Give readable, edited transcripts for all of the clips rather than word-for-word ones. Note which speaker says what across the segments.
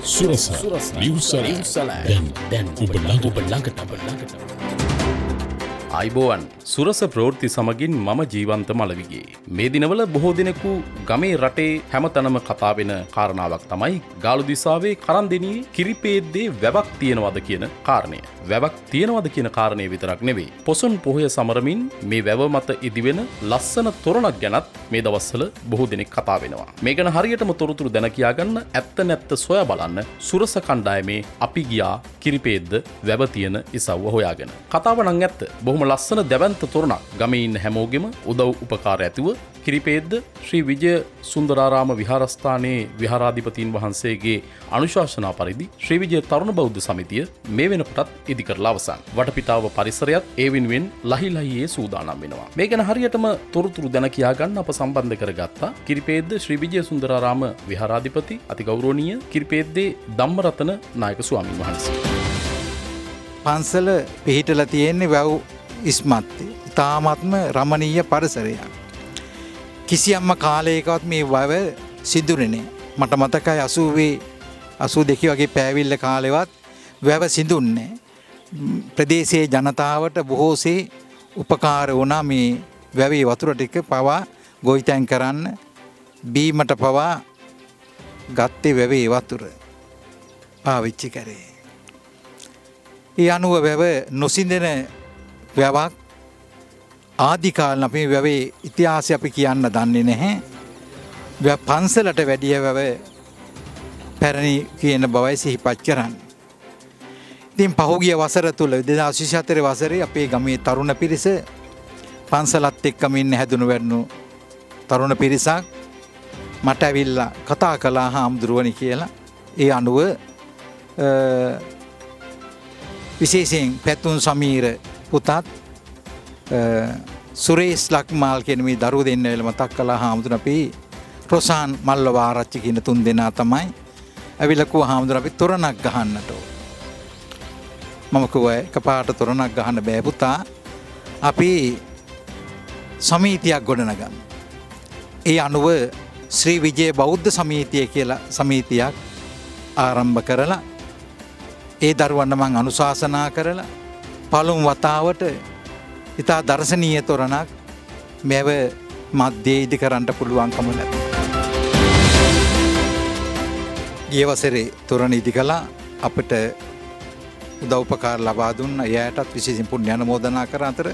Speaker 1: සුරස ලියුසල දැන් ඔබ ළඟට
Speaker 2: අයිබෝවන් සුරස ප්‍රවෘත්ති සමගින් මම ජීවන්ත මලවිගේ. මේ දිනවල බොහෝ දෙනෙකු ගමේ රටේ හැමතැනම කතා වෙන කාරණාවක් තමයි ගාලු දිසාවේ කරන්දෙනියේ කිරිපේද්දේ වැවක් තියෙනවද කියන කාරණය. වැවක් තියෙනවද කියන කාරණය විතරක් නෙවෙයි. පොසොන් පොහොය සමරමින් මේ වැව මත ඉදිවෙන ලස්සන තොරණක් ගැනත් මේ දවස්වල බොහෝ දෙනෙක් කතා වෙනවා. මේ ගැන හරියටම තොරතුරු දැන කියාගන්න ඇත්ත නැත්ත සොයා බලන්න සුරස කණ්ඩායමේ අපි ගියා කිරිපේද්ද වැව තියෙන ඉසව්ව හොයාගෙන. කතාව නම් ඇත්ත. බොහොම ලස්සන දැවැන්ත තොරණක් ගමේ ඉන්න හැමෝගෙම උදව් උපකාර ඇතිව කිරිපේද්ද ශ්‍රී විජය සුන්දරාරාම විහාරස්ථානයේ විහාරාධිපතීන් වහන්සේගේ අනුශාසනා පරිදි ශ්‍රී විජය තරුණ බෞද්ධ සමිතිය මේ වෙනකොටත් ඉදි කරලා අවසන්. වටපිටාව පරිසරයත් ඒ වෙනුවෙන් ලහි ලහියේ සූදානම් වෙනවා. මේ ගැන හරියටම තොරතුරු දැන කියා ගන්න අප සම්බන්ධ කරගත්තා කිරිපේද්ද ශ්‍රී විජය සුන්දරාරාම විහාරාධිපති අතිගෞරවනීය කිරිපේද්දේ ධම්මරතන නායක ස්වාමීන් වහන්සේ.
Speaker 3: පන්සල පිහිටලා තියෙන්නේ වැව් ඉස්මත්තේ. තාමත්ම රමණීය පරිසරයක්. කිසියම්ම කාලයකවත් මේ වැව සිදුරෙන්නේ. මට මතකයි 82 වගේ පෑවිල්ල කාලෙවත් වැව සිදුන්නේ. ප්‍රදේශයේ ජනතාවට බොහෝසේ උපකාර වුණා මේ වැවේ වතුර ටික පවා ගොවිතැන් කරන්න බීමට පවා ගත්තේ වැවේ වතුර පාවිච්චි කරේ. ඒ අනුව වැව නොසිඳෙන වැවක් ආදිකාලන අපේ වැවේ ඉතිහාසය අපි කියන්න දන්නේ නැහැ. පන්සලට වැඩිය වැව පැරණි කියන බවයි සිහිපත් කරන්න. ඉතින් පහුගිය වසර තුල 2024 වසරේ අපේ ගමේ තරුණ පිරිස පන්සලත් එක්කම ඉන්න හැදුණු වැඩුණු තරුණ පිරිසක් මට ඇවිල්ලා කතා කළා හාමුදුරුවනි කියලා. ඒ අනුව විශේෂයෙන් පැතුම් සමීර පුතත් සුරේස් ලක්මාල් කියන මේ දරුවෝ දෙන්න වෙල මතක් කළා හාමුදුරනේ අපි රොසාන් මල්ලව ආරච්චි කියන තුන් දෙනා තමයි ඇවිල්ලා කිව්වා හාමුදුරනේ අපි තොරණක් ගහන්නට ඕන. මම කිව්වා එකපාරට තොරණක් ගහන්න බෑ පුතා. අපි සමිතියක් ගොඩනගමු. ඒ අනුව ශ්‍රී විජය බෞද්ධ සමිතිය කියලා සමිතියක් ආරම්භ කරලා ඒ දරුවන්ට මං අනුශාසනා කරලා පළමු වතාවට ඉතා දර්ශනීය තොරණක් මෙව මැදේ ඉදි කරන්න පුළුවන්කම ලැබුණා. ගිය වසරේ තොරණ ඉදි කළා අපිට උදව් උපකාර ලබා දුන්න එයාටත් විශේෂයෙන් පුණ්‍ය අනුමෝදනා කර අතර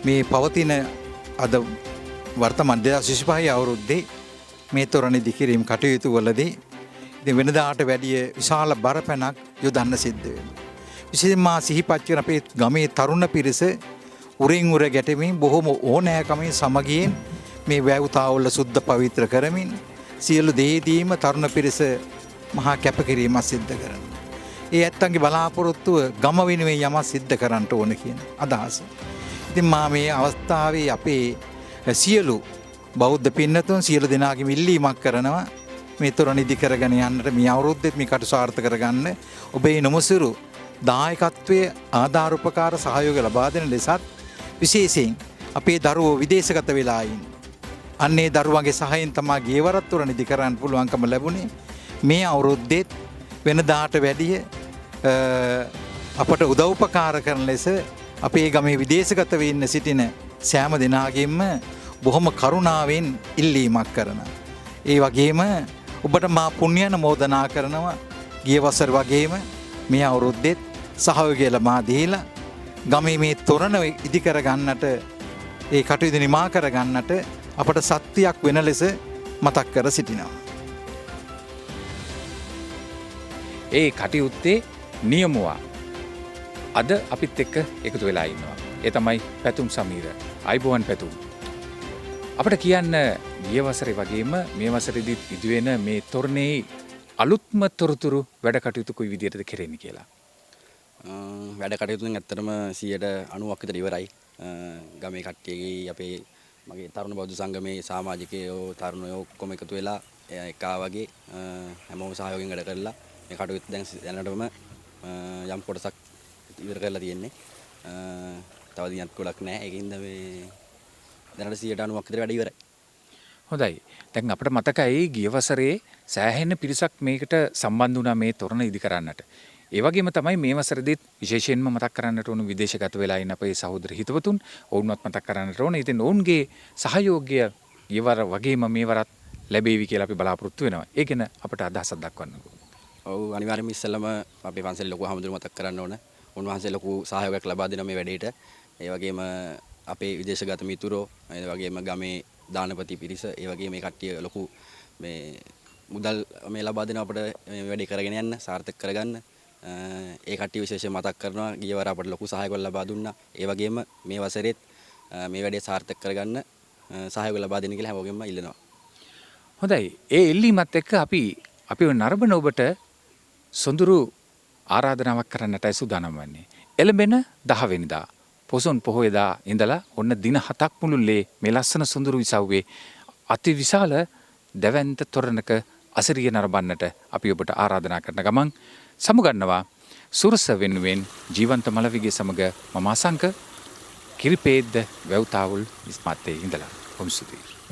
Speaker 3: මේ පවතින අද වර්තමාන 2025 අවුරුද්දේ මේ තොරණ ඉදි කිරීම කටයුතු වලදී ඉතින් වෙනදාට වැඩිය විශාල බරපැනක් යොදන්න සිද්ධ වෙනවා. විශේෂයෙන්ම සිහිපත් කරන අපේ ගමේ තරුණ පිරිස උරින් උර ගැටෙමින් බොහොම ඕනෑකමින් සමගියෙන් මේ වැව් තාවුල්ල සුද්ධ පවිත්‍ර කරමින් සියලු දේදීම තරුණ පිරිස මහා කැපකිරීමක් සිද්ධ කරනවා. ඒ ඇත්තන්ගේ බලාපොරොත්තුව ගම වෙනුවෙන් යමක් සිද්ධ කරන්න ඕන කියන අදහස. ඉතින් මා මේ අවස්ථාවේ අපේ සියලු බෞද්ධ පින්නතුන් සියලු දෙනාගේම ඉල්ලීමක් කරනවා මේ තොරණ ඉදි කරගෙන යන්නට මේ අවුරුද්දෙත් මේ කටයුතු සාර්ථක කරගන්න ඔබේ නොමසුරු දායකත්වයේ ආධාර උපකාර සහයෝගය ලබා දෙන ලෙසත් විශේෂයෙන් අපේ දරුවෝ විදේශගත වෙලා ඉන්නේ. අන්නේ දරුවන්ගේ සහයෙන් තමයි ගේවරත් තොරණ ඉදි කරන්න පුළුවන්කම ලැබුණේ. මේ අවුරුද්දෙත් වෙනදාට වැඩිය අපට උදව් උපකාර කරන ලෙස අපේ ගමේ විදේශගත වෙන්න සිටින සෑම දෙනාගෙන්ම බොහොම කරුණාවෙන් ඉල්ලීමක් කරනවා. ඒ වගේම ඔබට මා පුණ්‍ය අනුමෝදනා කරනවා ගිය වසර වගේම මේ අවුරුද්දෙත් සහයෝගය ලබා දීලා ගමේ මේ තොරණ ඉදි කර ගන්නට ඒ කටයුතු නිමා කර ගන්නට අපට සත්‍යයක් වෙන ලෙස මතක් කර සිටිනවා.
Speaker 4: ඒ කටයුත්තේ නියමුවා අද අපිත් එක්ක එකතු වෙලා ඉන්නවා. ඒ තමයි පැතුම් සමීර. අයිබෝවන් පැතුම්. අපට කියන්න ගිය වසරේ වගේම මේ වසරේදීත් ඉදිවෙන මේ තොරණේ අලුත්ම තොරතුරු වැඩ කටයුතු කොයි විදිහටද කෙරෙන්නේ කියලා.
Speaker 5: වැඩ කටයුතුෙන් ඇත්තටම 90% විතර ඉවරයි. ගමේ කට්ටියගේ අපේ මගේ තරුණ බෞද්ධ සංගමේ සමාජිකයෝ තරුණයෝ ඔක්කොම එකතු වෙලා එකා වගේ හැමෝම සහයෝගයෙන් වැඩ කරලා මේ කටයුතු දැන් දැනටම යම් කොටසක් ඉවර කරලා තියෙන්නේ. තව දිනක් ගොඩක් නැහැ. ඒකින්ද මේ දැනට 90% විතර වැඩ ඉවරයි.
Speaker 4: හොඳයි. දැන් අපිට මතකයි ගිය වසරේ සෑහෙන පිරිසක් මේකට සම්බන්ධ වුණා මේ තොරණ ඉදි කරන්නට. ඒ වගේම තමයි මේ වසරේදීත් විශේෂයෙන්ම මතක් කරන්නට ඕන විදේශගත වෙලා ඉන්න අපේ සහෝදර හිතවතුන් ඔවුන්වත් මතක් කරන්නට ඕන. ඉතින් ඔවුන්ගේ සහයෝගය ඊවර වගේම මේවරත් ලැබේවි කියලා අපි බලාපොරොත්තු වෙනවා. ඒ ගැන අපට අදහසක් දක්වන්නකෝ.
Speaker 5: ඔව් අනිවාර්යයෙන්ම ඉස්සෙල්ලම අපේ පන්සල් ලොකු හමුදුරු මතක් කරන්න ඕන. උන්වහන්සේ ලොකු සහයෝගයක් ලබා දෙනවා මේ වැඩේට. ඒ වගේම අපේ විදේශගත මිතුරෝ ඒ වගේම ගමේ දානපති පිරිස ඒ වගේ මේ කට්ටිය ලොකු මේ මුදල් මේ ලබා දෙන අපිට මේ වැඩේ කරගෙන යන්න සාර්ථක කරගන්න ඒ කට්ටිය විශේෂයෙන් මතක් කරනවා ගිය වර අපිට ලොකු සහායයක් ලබා දුන්නා ඒ වගේම මේ වසරේත් මේ වැඩේ සාර්ථක කරගන්න සහායයක් ලබා දෙන්න කියලා හැමෝගෙම ඉල්ලනවා.
Speaker 4: හොඳයි. ඒ ඉල්ලීමත් එක්ක අපි නරඹන ඔබට සොඳුරු ආරාධනාවක් කරන්නටයි සූදානම් වන්නේ. එළඹෙන 10 වෙනිදා පොසොන් පොහොයදා ඉඳලා ඔන්න දින 7ක් මුළුල්ලේ මේ ලස්සන සොඳුරු විසව්වේ අති විශාල දැවැන්ත තොරණක අසිරිය නරඹන්නට අපි ඔබට ආරාධනා කරන ගමන් සමුගන්නවා සුරස වෙනුවෙන් ජීවන්ත මලවිගේ සමග මම අසංක කිරිපේද්ද වැව්තාවුල් ඉස්මත්තේ ඉඳලා. කොහොම ස්තුතියි.